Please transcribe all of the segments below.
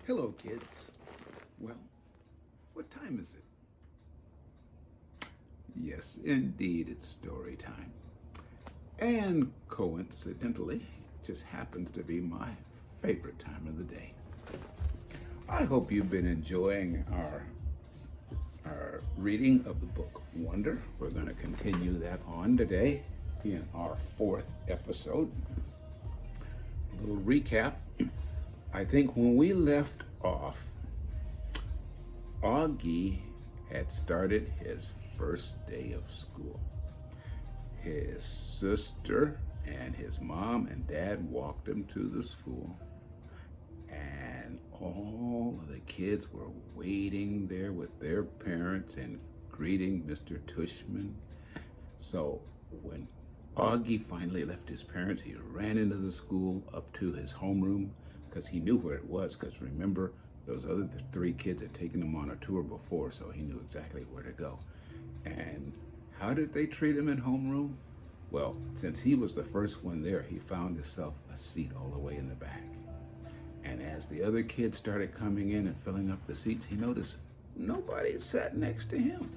Hello, kids. Well, what time is it? Yes, indeed, it's story time. And coincidentally, just happens to be my favorite time of the day. I hope you've been enjoying our reading of the book Wonder. We're going to continue that on today in our fourth episode. A little recap. I think when we left off, Augie had started his first day of school. His sister and his mom and dad walked him to the school, and all of the kids were waiting there with their parents and greeting Mr. Tushman. So when Augie finally left his parents, he ran into the school up to his homeroom because he knew where it was, because remember, those other three kids had taken him on a tour before, so he knew exactly where to go. And how did they treat him in homeroom? Well, since he was the first one there, he found himself a seat all the way in the back. And as the other kids started coming in and filling up the seats, he noticed nobody sat next to him.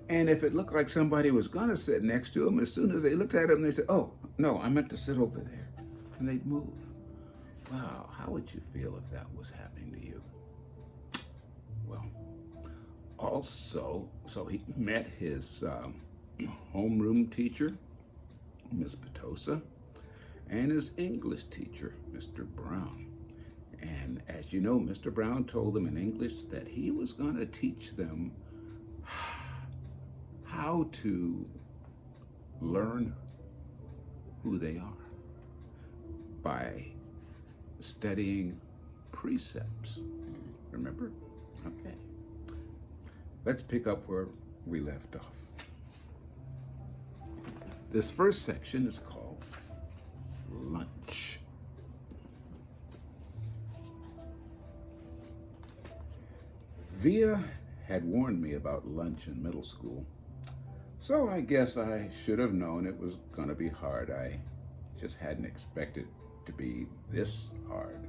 And if it looked like somebody was gonna sit next to him, as soon as they looked at him, they said, "Oh, no, I meant to sit over there." And they'd move. Wow, how would you feel if that was happening to you? Well, also, so he met his homeroom teacher, Miss Petosa, and his English teacher, Mr. Brown. And as you know, Mr. Brown told them in English that he was going to teach them how to learn who they are by studying precepts. Remember? Okay. Let's pick up where we left off. This first section is called Lunch. Via had warned me about lunch in middle school, so I guess I should have known it was going to be hard. I just hadn't expected to be this hard.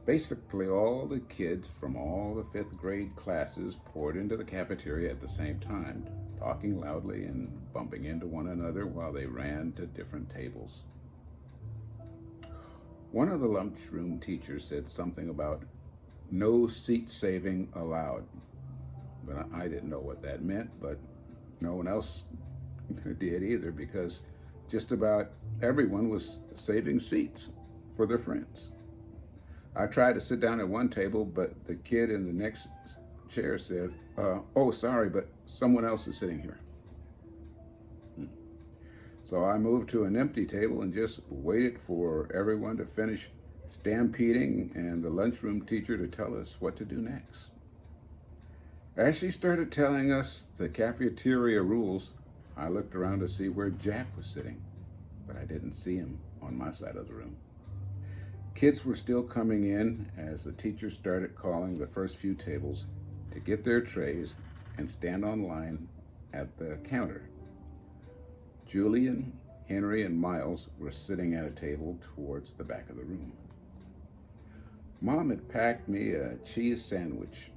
Basically, all the kids from all the fifth grade classes poured into the cafeteria at the same time, talking loudly and bumping into one another while they ran to different tables. One of the lunchroom teachers said something about no seat saving allowed. But I didn't know what that meant, but no one else did either, because just about everyone was saving seats for their friends. I tried to sit down at one table, but the kid in the next chair said, "Oh, sorry, but someone else is sitting here." So I moved to an empty table and just waited for everyone to finish stampeding and the lunchroom teacher to tell us what to do next. As she started telling us the cafeteria rules, I looked around to see where Jack was sitting, but I didn't see him on my side of the room. Kids were still coming in as the teacher started calling the first few tables to get their trays and stand on line at the counter. Julian, Henry, and Miles were sitting at a table towards the back of the room. Mom had packed me a cheese sandwich,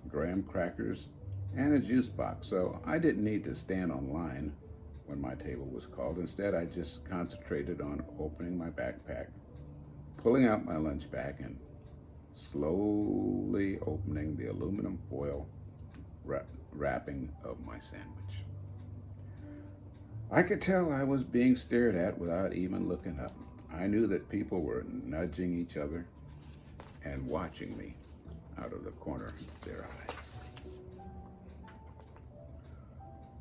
graham crackers, and a juice box, so I didn't need to stand on line when my table was called. Instead, I just concentrated on opening my backpack, pulling out my lunch bag, and slowly opening the aluminum foil wrapping of my sandwich. I could tell I was being stared at without even looking up. I knew that people were nudging each other and watching me out of the corner of their eyes.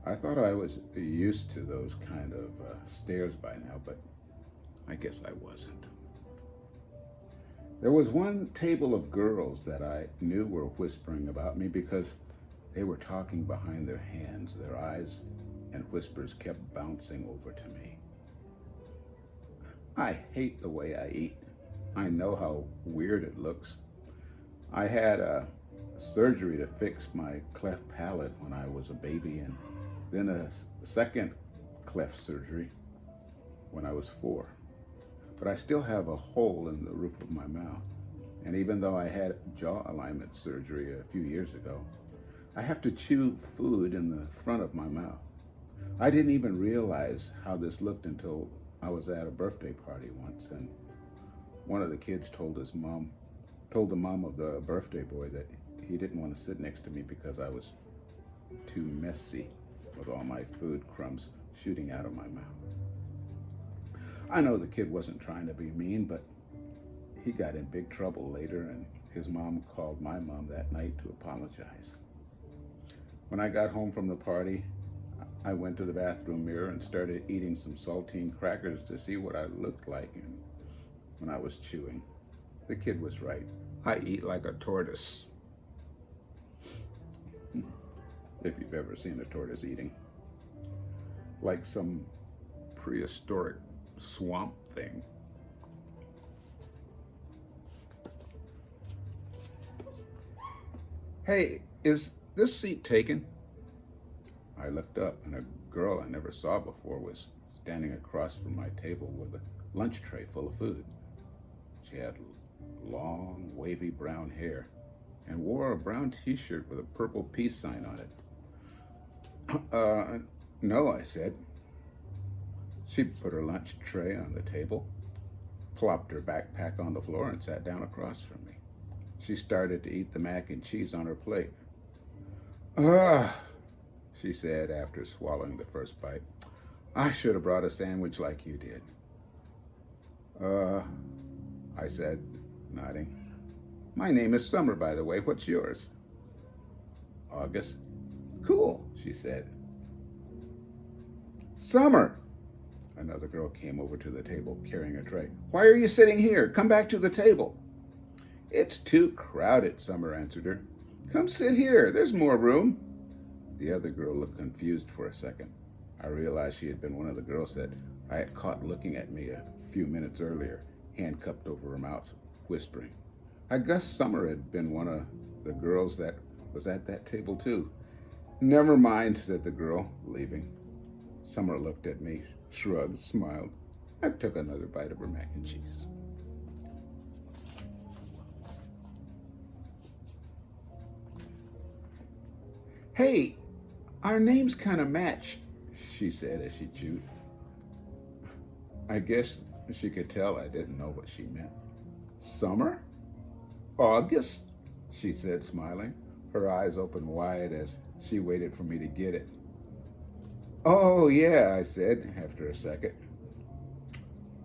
I thought I was used to those kind of stares by now, but I guess I wasn't. There was one table of girls that I knew were whispering about me because they were talking behind their hands. Their eyes and whispers kept bouncing over to me. I hate the way I eat. I know how weird it looks. I had a surgery to fix my cleft palate when I was a baby, and then a second cleft surgery when I was 4. But I still have a hole in the roof of my mouth. And even though I had jaw alignment surgery a few years ago, I have to chew food in the front of my mouth. I didn't even realize how this looked until I was at a birthday party once, and one of the kids told the mom of the birthday boy that he didn't want to sit next to me because I was too messy with all my food crumbs shooting out of my mouth. I know the kid wasn't trying to be mean, but he got in big trouble later, and his mom called my mom that night to apologize. When I got home from the party, I went to the bathroom mirror and started eating some saltine crackers to see what I looked like when I was chewing. The kid was right. I eat like a tortoise. If you've ever seen a tortoise eating. Like some prehistoric swamp thing. Hey, is this seat taken? I looked up, and a girl I never saw before was standing across from my table with a lunch tray full of food. She had long, wavy brown hair and wore a brown t-shirt with a purple peace sign on it. No, I said. She put her lunch tray on the table, plopped her backpack on the floor, and sat down across from me. She started to eat the mac and cheese on her plate. Ugh, she said after swallowing the first bite. I should have brought a sandwich like you did. I said, nodding. My name is Summer, by the way. What's yours? August. Cool, she said. Summer! Another girl came over to the table carrying a tray. Why are you sitting here? Come back to the table. It's too crowded, Summer answered her. Come sit here. There's more room. The other girl looked confused for a second. I realized she had been one of the girls that I had caught looking at me a few minutes earlier, hand cupped over her mouth, whispering. I guess Summer had been one of the girls that was at that table too. Never mind, said the girl, leaving. Summer looked at me, shrugged, smiled. I took another bite of her mac and cheese. Hey, our names kind of match, she said as she chewed. I guess she could tell I didn't know what she meant. Summer? August? She said, smiling, her eyes open wide as she waited for me to get it. Oh, yeah, I said after a second.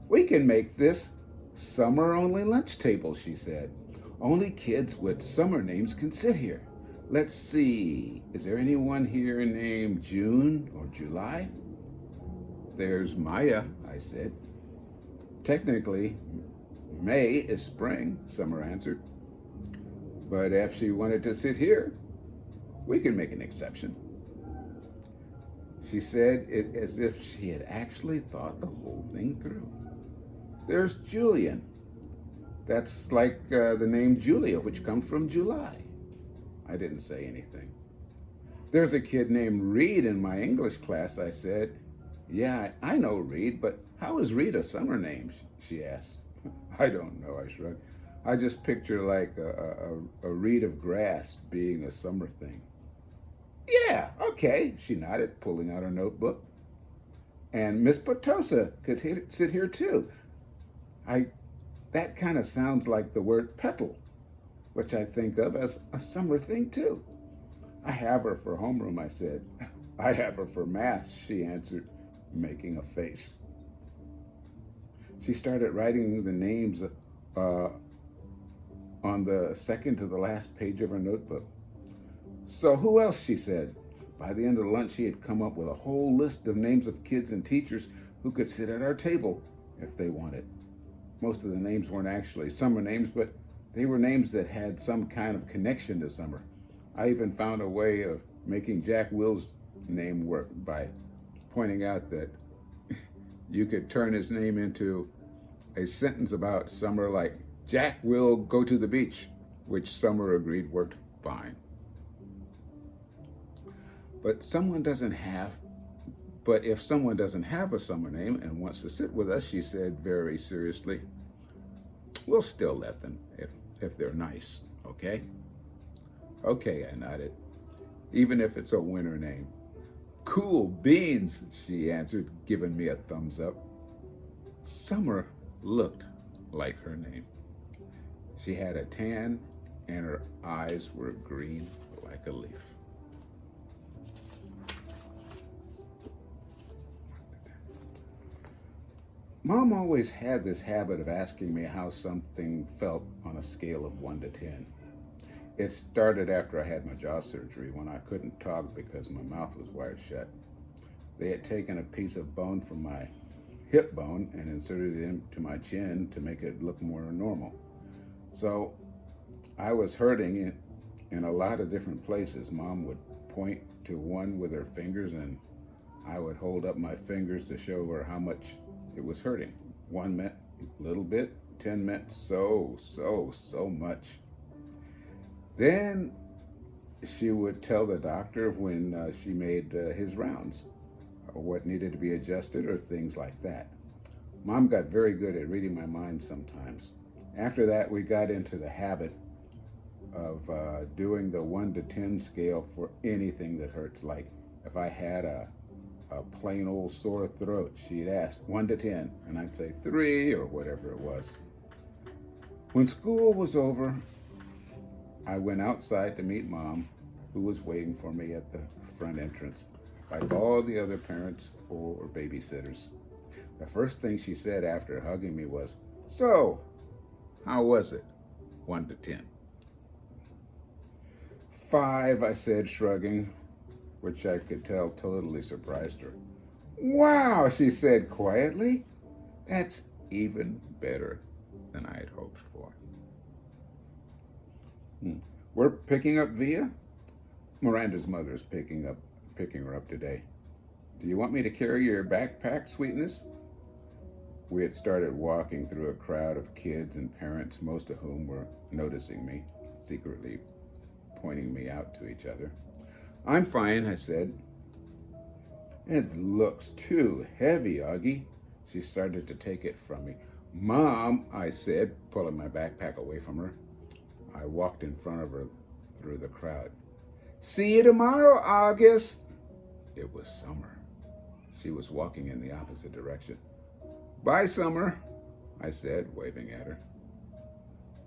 We can make this summer-only lunch table, she said. Only kids with summer names can sit here. Let's see, is there anyone here named June or July? There's Maya, I said. Technically, May is spring, Summer answered. But if she wanted to sit here, we can make an exception. She said it as if she had actually thought the whole thing through. There's Julian. That's like the name Julia, which comes from July. I didn't say anything. There's a kid named Reed in my English class, I said. Yeah, I know Reed, but how is Reed a summer name? She asked. I don't know, I shrugged. I just picture like a reed of grass being a summer thing. Yeah, okay, she nodded, pulling out her notebook. And Miss Potosa could sit here too. That kind of sounds like the word petal, which I think of as a summer thing too. I have her for homeroom, I said. I have her for math, she answered, making a face. She started writing the names on the second to the last page of her notebook. So who else, she said. By the end of lunch, she had come up with a whole list of names of kids and teachers who could sit at our table if they wanted. Most of the names weren't actually summer names, but they were names that had some kind of connection to summer. I even found a way of making Jack Will's name work by pointing out that you could turn his name into a sentence about summer like, Jack will go to the beach, which Summer agreed worked fine. But if someone doesn't have a summer name and wants to sit with us, she said very seriously, we'll still let them if they're nice, okay? Okay, I nodded, even if it's a winter name. Cool beans, she answered, giving me a thumbs up. Summer looked like her name. She had a tan and her eyes were green like a leaf. Mom always had this habit of asking me how something felt on a scale of 1 to 10. It started after I had my jaw surgery when I couldn't talk because my mouth was wired shut. They had taken a piece of bone from my hip bone and inserted it into my chin to make it look more normal. So I was hurting in a lot of different places. Mom would point to one with her fingers and I would hold up my fingers to show her how much it was hurting. 1 meant a little bit, 10 meant so much. Then she would tell the doctor when she made his rounds, what needed to be adjusted or things like that. Mom got very good at reading my mind sometimes. After that, we got into the habit of doing the 1 to 10 scale for anything that hurts. Like if I had a plain old sore throat, she'd ask 1 to 10, and I'd say 3 or whatever it was. When school was over, I went outside to meet Mom, who was waiting for me at the front entrance, like all the other parents or babysitters. The first thing she said after hugging me was, "So, how was it? 1 to 10. 5, I said, shrugging, which I could tell totally surprised her. Wow, she said quietly. That's even better than I had hoped for. We're picking up Via? Miranda's mother is picking her up today. Do you want me to carry your backpack, sweetness? We had started walking through a crowd of kids and parents, most of whom were noticing me, secretly pointing me out to each other. I'm fine, I said. It looks too heavy, Augie. She started to take it from me. Mom, I said, pulling my backpack away from her. I walked in front of her through the crowd. See you tomorrow, August. It was Summer. She was walking in the opposite direction. Bye, Summer, I said, waving at her.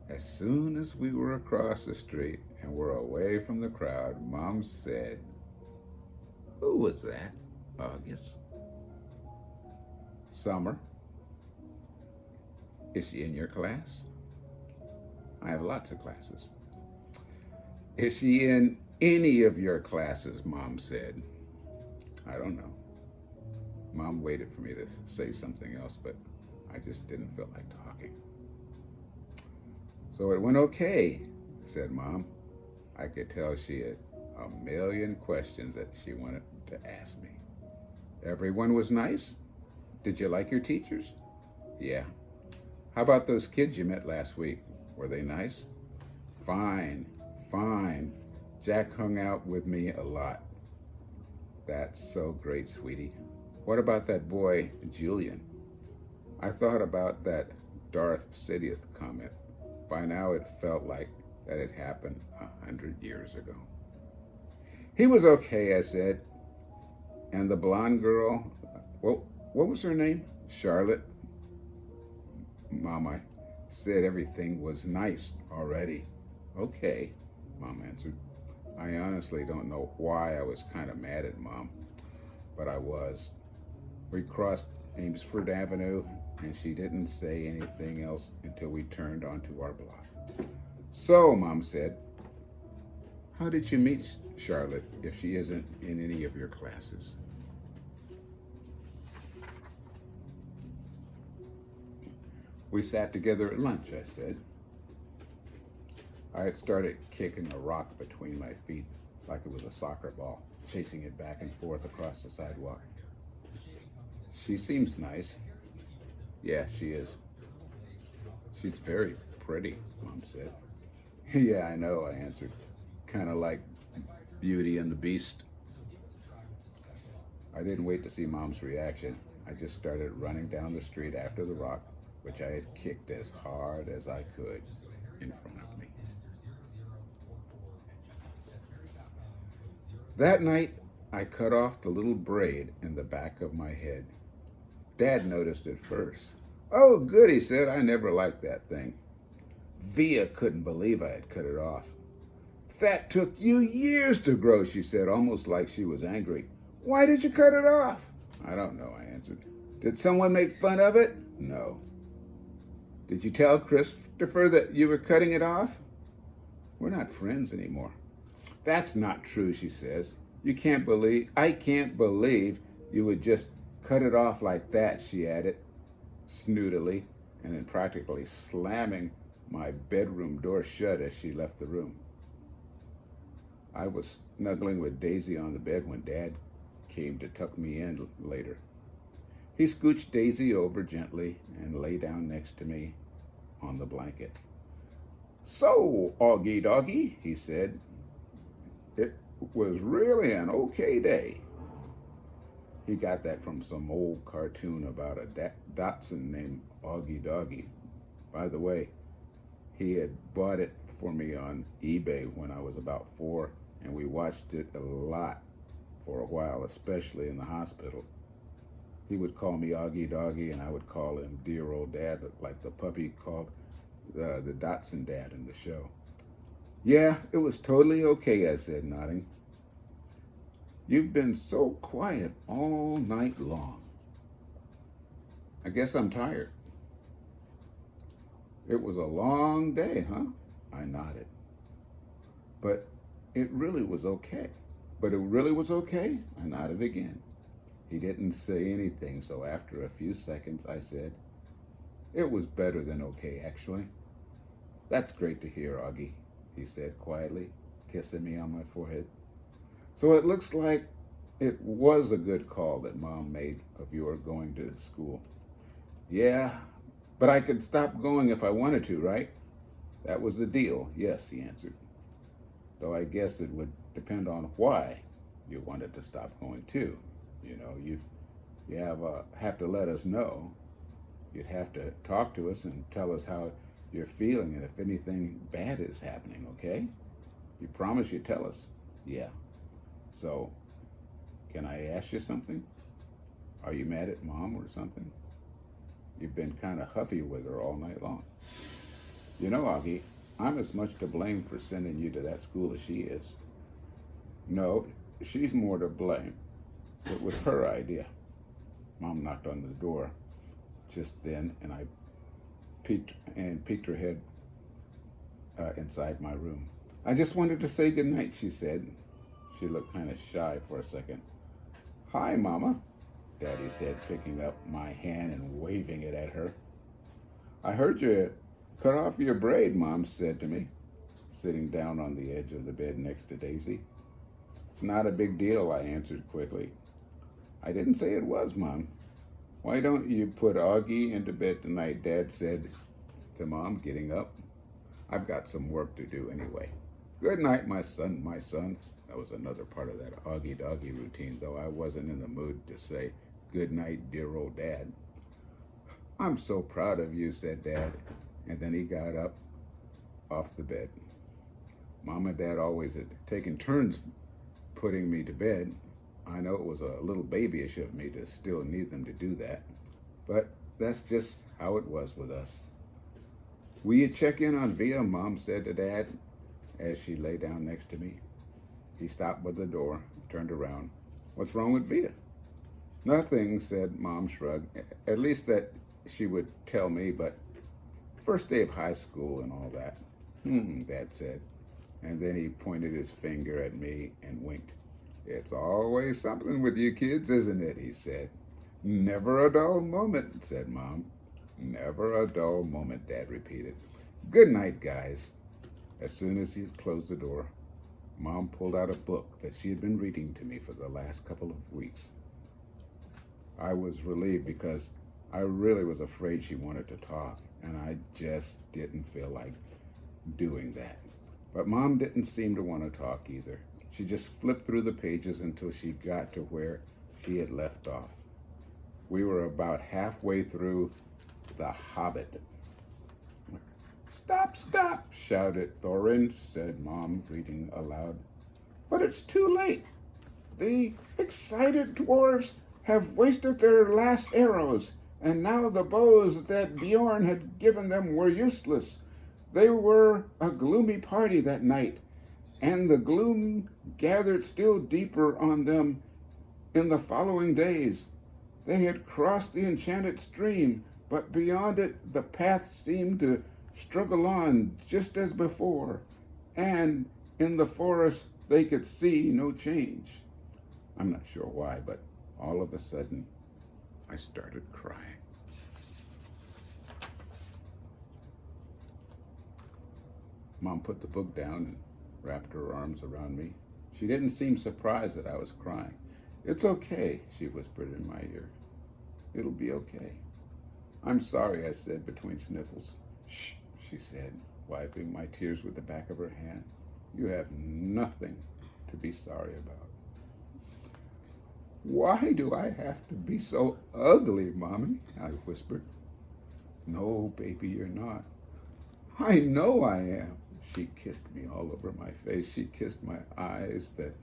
As soon as we were across the street and were away from the crowd, Mom said, Who was that, August? Summer. Is she in your class? I have lots of classes. Is she in any of your classes, Mom said. I don't know. Mom waited for me to say something else, but I just didn't feel like talking. So it went okay, said Mom. I could tell she had a million questions that she wanted to ask me. Everyone was nice? Did you like your teachers? Yeah. How about those kids you met last week? Were they nice? Fine. Jack hung out with me a lot. That's so great, sweetie. What about that boy, Julian? I thought about that Darth Sidious comment. By now it felt like that had happened 100 years ago. He was okay, I said. And the blonde girl, what was her name? Charlotte? Mom, I said everything was nice already. Okay, Mom answered. I honestly don't know why I was kind of mad at Mom, but I was. We crossed Amesfort Avenue, and she didn't say anything else until we turned onto our block. So, Mom said, how did you meet Charlotte if she isn't in any of your classes? We sat together at lunch, I said. I had started kicking a rock between my feet like it was a soccer ball, chasing it back and forth across the sidewalk. She seems nice. Yeah, she is. She's very pretty, Mom said. Yeah, I know, I answered. Kind of like Beauty and the Beast. I didn't wait to see Mom's reaction. I just started running down the street after the rock, which I had kicked as hard as I could in front of her. That night, I cut off the little braid in the back of my head. Dad noticed it first. Oh, good, he said. I never liked that thing. Via couldn't believe I had cut it off. That took you years to grow, she said, almost like she was angry. Why did you cut it off? I don't know, I answered. Did someone make fun of it? No. Did you tell Christopher that you were cutting it off? We're not friends anymore. That's not true, she says. I can't believe you would just cut it off like that, she added, snootily, and then practically slamming my bedroom door shut as she left the room. I was snuggling with Daisy on the bed when Dad came to tuck me in later. He scooched Daisy over gently and lay down next to me on the blanket. So, Augie Doggie, he said, it was really an okay day. He got that from some old cartoon about a Dachshund named Augie Doggie. By the way, he had bought it for me on eBay when I was about 4, and we watched it a lot for a while, especially in the hospital. He would call me Augie Doggie, and I would call him dear old Dad, like the puppy called the Dachshund Dad in the show. Yeah, it was totally okay, I said, nodding. You've been so quiet all night long. I guess I'm tired. It was a long day, huh? I nodded. But it really was okay. I nodded again. He didn't say anything, so after a few seconds, I said, it was better than okay, actually. That's great to hear, Augie, he said quietly, kissing me on my forehead. So it looks like it was a good call that Mom made of your going to school. Yeah, but I could stop going if I wanted to, right? That was the deal, yes, he answered. Though I guess it would depend on why you wanted to stop going too. You know, you have to let us know. You'd have to talk to us and tell us how you're feeling and if anything bad is happening, okay? You promise you'd tell us? Yeah. So, can I ask you something? Are you mad at Mom or something? You've been kind of huffy with her all night long. You know, Augie, I'm as much to blame for sending you to that school as she is. No, she's more to blame. It was her idea. Mom knocked on the door just then, and I peeked her head inside my room. I just wanted to say goodnight, she said. She looked kind of shy for a second. Hi, Mama, Daddy said, picking up my hand and waving it at her. I heard you cut off your braid, Mom said to me, sitting down on the edge of the bed next to Daisy. It's not a big deal, I answered quickly. I didn't say it was, Mom. Why don't you put Augie into bed tonight, Dad said to Mom, getting up. I've got some work to do anyway. Good night, my son, my son. That was another part of that Augie Doggie routine, though I wasn't in the mood to say good night, dear old Dad. I'm so proud of you, said Dad, and then he got up off the bed. Mom and Dad always had taken turns putting me to bed. I know it was a little babyish of me to still need them to do that, but that's just how it was with us. Will you check in on Via, Mom said to Dad as she lay down next to me. He stopped by the door, turned around. What's wrong with Via? Nothing, said Mom, shrugged. At least that she would tell me, but first day of high school and all that. Dad said. And then he pointed his finger at me and winked. It's always something with you kids, isn't it? He said. Never a dull moment, said Mom. Never a dull moment, Dad repeated. Good night, guys. As soon as he closed the door, Mom pulled out a book that she had been reading to me for the last couple of weeks. I was relieved because I really was afraid she wanted to talk, and I just didn't feel like doing that. But Mom didn't seem to want to talk either. She just flipped through the pages until she got to where she had left off. We were about halfway through The Hobbit. Stop, stop, shouted Thorin, said Mom, reading aloud. But it's too late. The excited dwarfs have wasted their last arrows, and now the bows that Bjorn had given them were useless. They were a gloomy party that night, and the gloom gathered still deeper on them in the following days. They had crossed the enchanted stream, but beyond it the path seemed to struggle on just as before, and in the forest they could see no change. I'm not sure why, but all of a sudden I started crying. Mom put the book down and wrapped her arms around me. She didn't seem surprised that I was crying. "It's okay," she whispered in my ear. "It'll be okay." "I'm sorry," I said between sniffles. "Shh," she said, wiping my tears with the back of her hand. "You have nothing to be sorry about." "Why do I have to be so ugly, Mommy?" I whispered. "No, baby, you're not." "I know I am." She kissed me all over my face. She kissed my eyes that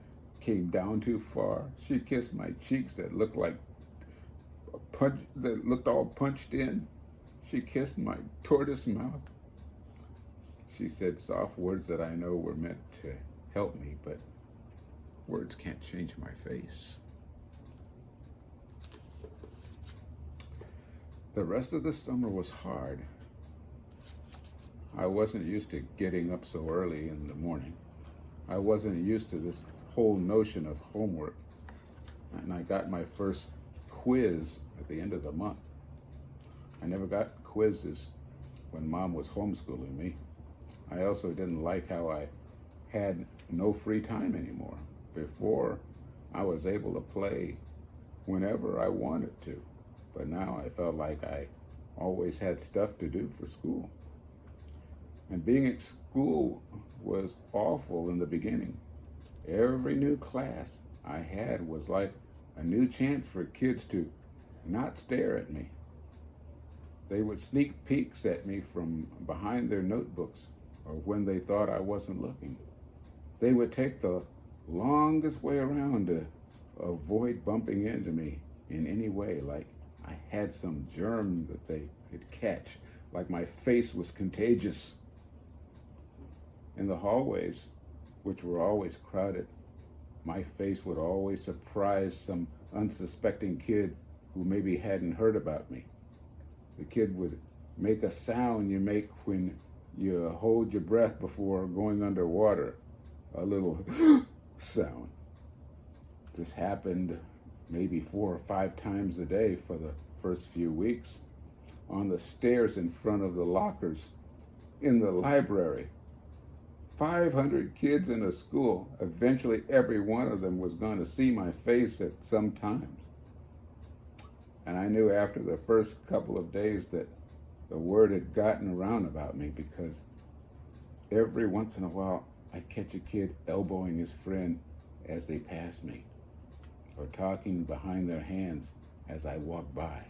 came down too far. She kissed my cheeks that looked like that looked all punched in. She kissed my tortoise mouth. She said soft words that I know were meant to help me, but words can't change my face. The rest of the summer was hard. I wasn't used to getting up so early in the morning. I wasn't used to this whole notion of homework. And I got my first quiz at the end of the month. I never got quizzes when Mom was homeschooling me. I also didn't like how I had no free time anymore. Before, I was able to play whenever I wanted to, but now I felt like I always had stuff to do for school. And being at school was awful in the beginning. Every new class I had was like a new chance for kids to not stare at me. They would sneak peeks at me from behind their notebooks or when they thought I wasn't looking. They would take the longest way around to avoid bumping into me in any way, like I had some germ that they could catch, like my face was contagious. In the hallways, which were always crowded, my face would always surprise some unsuspecting kid who maybe hadn't heard about me. The kid would make a sound you make when you hold your breath before going underwater, a little sound. This happened maybe 4 or 5 times a day for the first few weeks, on the stairs in front of the lockers, in the library. 500 kids in a school. Eventually, every one of them was going to see my face at some time. And I knew after the first couple of days that the word had gotten around about me, because every once in a while, I'd catch a kid elbowing his friend as they passed me, or talking behind their hands as I walked by.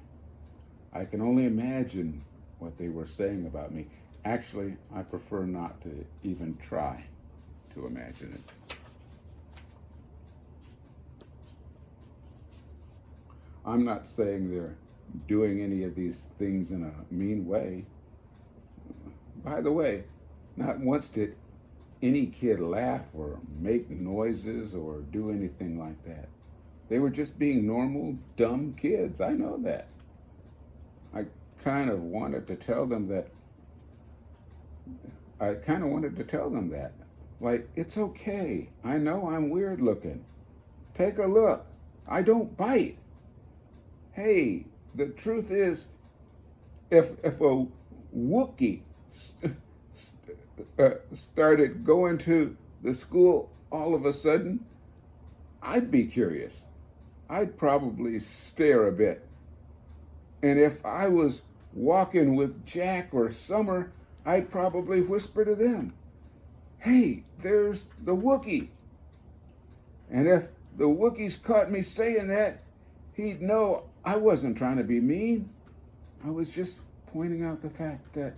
I can only imagine what they were saying about me. Actually, I prefer not to even try to imagine it. I'm not saying they're doing any of these things in a mean way. By the way, not once did any kid laugh or make noises or do anything like that. They were just being normal, dumb kids. I know that. I kind of wanted to tell them that. Like, it's okay. I know I'm weird looking. Take a look. I don't bite. Hey, the truth is, if a Wookiee started going to the school all of a sudden, I'd be curious. I'd probably stare a bit. And if I was walking with Jack or Summer, I'd probably whisper to them, "Hey, there's the Wookiee." And if the Wookiees caught me saying that, he'd know I wasn't trying to be mean. I was just pointing out the fact that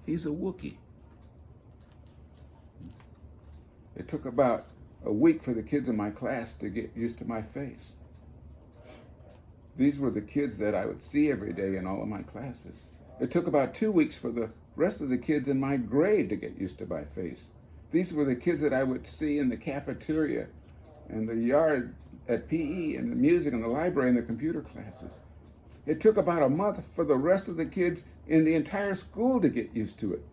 he's a Wookiee. It took about a week for the kids in my class to get used to my face. These were the kids that I would see every day in all of my classes. It took about 2 weeks for the rest of the kids in my grade to get used to my face. These were the kids that I would see in the cafeteria and the yard at PE and the music and the library and the computer classes. It took about a month for the rest of the kids in the entire school to get used to it.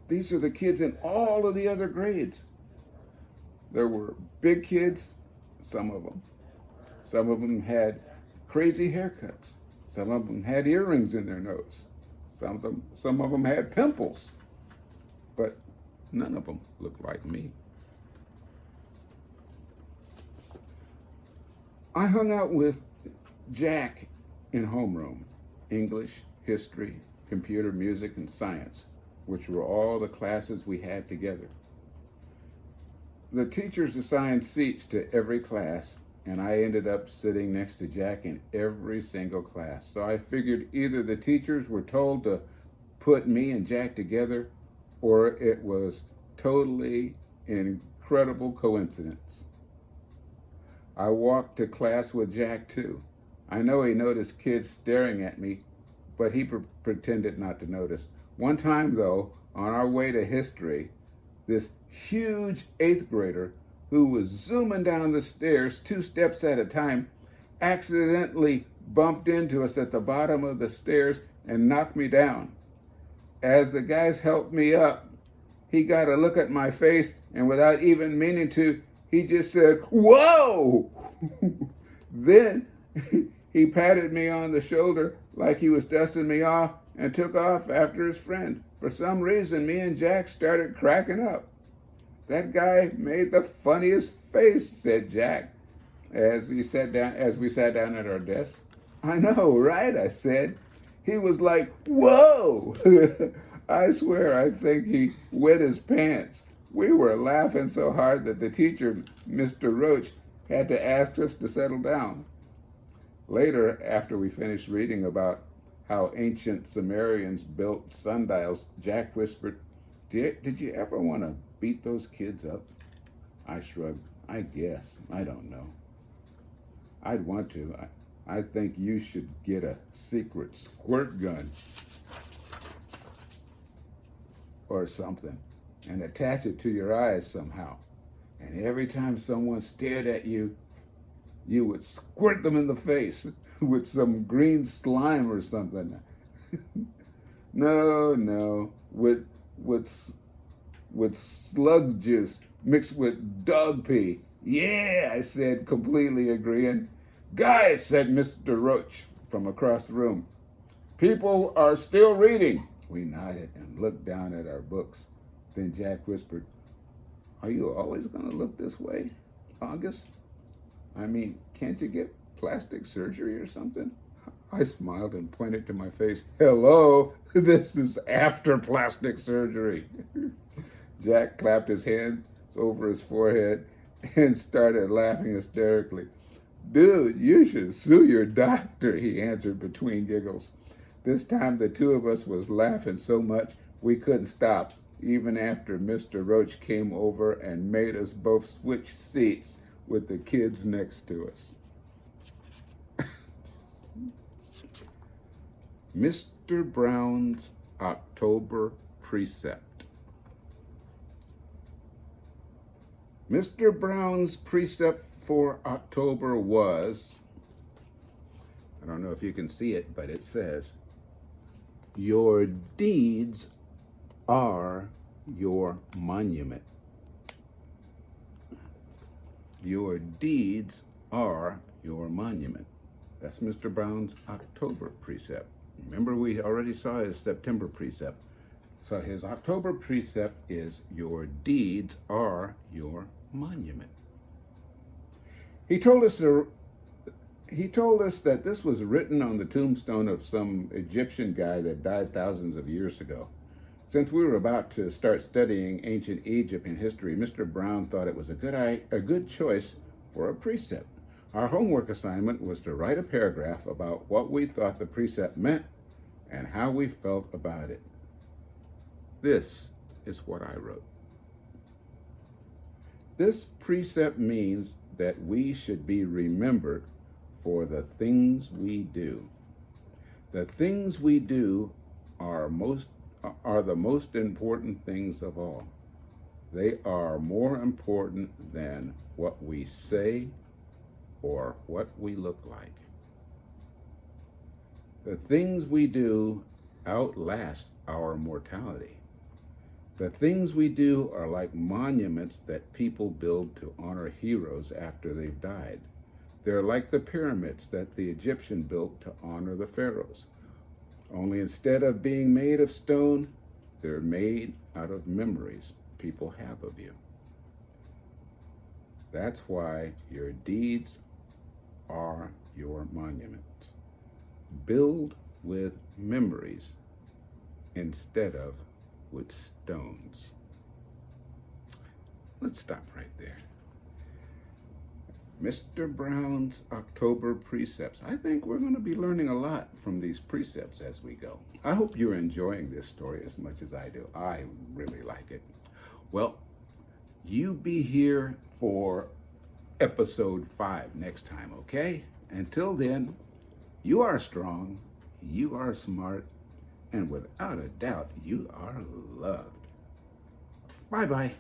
These are the kids in all of the other grades. There were big kids, some of them. Some of them had crazy haircuts. Some of them had earrings in their nose. Some of them had pimples. But none of them looked like me. I hung out with Jack in homeroom, English, history, computer, music, and science, which were all the classes we had together. The teachers assigned seats to every class, and I ended up sitting next to Jack in every single class. So I figured either the teachers were told to put me and Jack together, or it was totally incredible coincidence. I walked to class with Jack too. I know he noticed kids staring at me, but he pretended not to notice. One time though, on our way to history, this huge 8th grader who was zooming down the stairs 2 steps at a time accidentally bumped into us at the bottom of the stairs and knocked me down. As the guys helped me up, he got a look at my face, and without even meaning to, he just said, "Whoa!" Then he patted me on the shoulder like he was dusting me off and took off after his friend. For some reason, me and Jack started cracking up. "That guy made the funniest face," said Jack as we sat down at our desk. "I know, right?" I said. He was like, "Whoa!" I swear I think he wet his pants. We were laughing so hard that the teacher, Mr. Roach, had to ask us to settle down. Later, after we finished reading about how ancient Sumerians built sundials, Jack whispered, Did you ever want to beat those kids up?" I shrugged. "I guess. I don't know. I'd want to. I think you should get a secret squirt gun or something and attach it to your eyes somehow. And every time someone stared at you, you would squirt them in the face with some green slime or something." No, with slug juice mixed with dog pee. "Yeah," I said, completely agreeing. "Guys," said Mr. Roach from across the room, "people are still reading." We nodded and looked down at our books. Then Jack whispered, "Are you always going to look this way, August? I mean, can't you get plastic surgery or something?" I smiled and pointed to my face. "Hello, this is after plastic surgery." Jack clapped his hands over his forehead and started laughing hysterically. "Dude, you should sue your doctor," he answered between giggles. This time the two of us was laughing so much we couldn't stop, even after Mr. Roach came over and made us both switch seats with the kids next to us. Mr. Brown's October Precept. Mr. Brown's precept for October was, I don't know if you can see it, but it says, "Your deeds are your monument." Your deeds are your monument. That's Mr. Brown's October precept. Remember, we already saw his September precept. So his October precept is, your deeds are your monument. He told us that this was written on the tombstone of some Egyptian guy that died thousands of years ago. Since we were about to start studying ancient Egypt and history, Mr. Brown thought it was a good choice for a precept. Our homework assignment was to write a paragraph about what we thought the precept meant and how we felt about it. This is what I wrote. This precept means that we should be remembered for the things we do. The things we do are the most important things of all. They are more important than what we say or what we look like. The things we do outlast our mortality. The things we do are like monuments that people build to honor heroes after they've died. They're like the pyramids that the Egyptian built to honor the pharaohs. Only instead of being made of stone, they're made out of memories people have of you. That's why your deeds are your monuments. Build with memories instead of with stones. Let's stop right there. Mr. Brown's October precepts. I think we're going to be learning a lot from these precepts as we go. I hope you're enjoying this story as much as I do. I really like it. Well, you be here for episode 5 next time, okay? Until then, you are strong, you are smart, and without a doubt, you are loved. Bye-bye.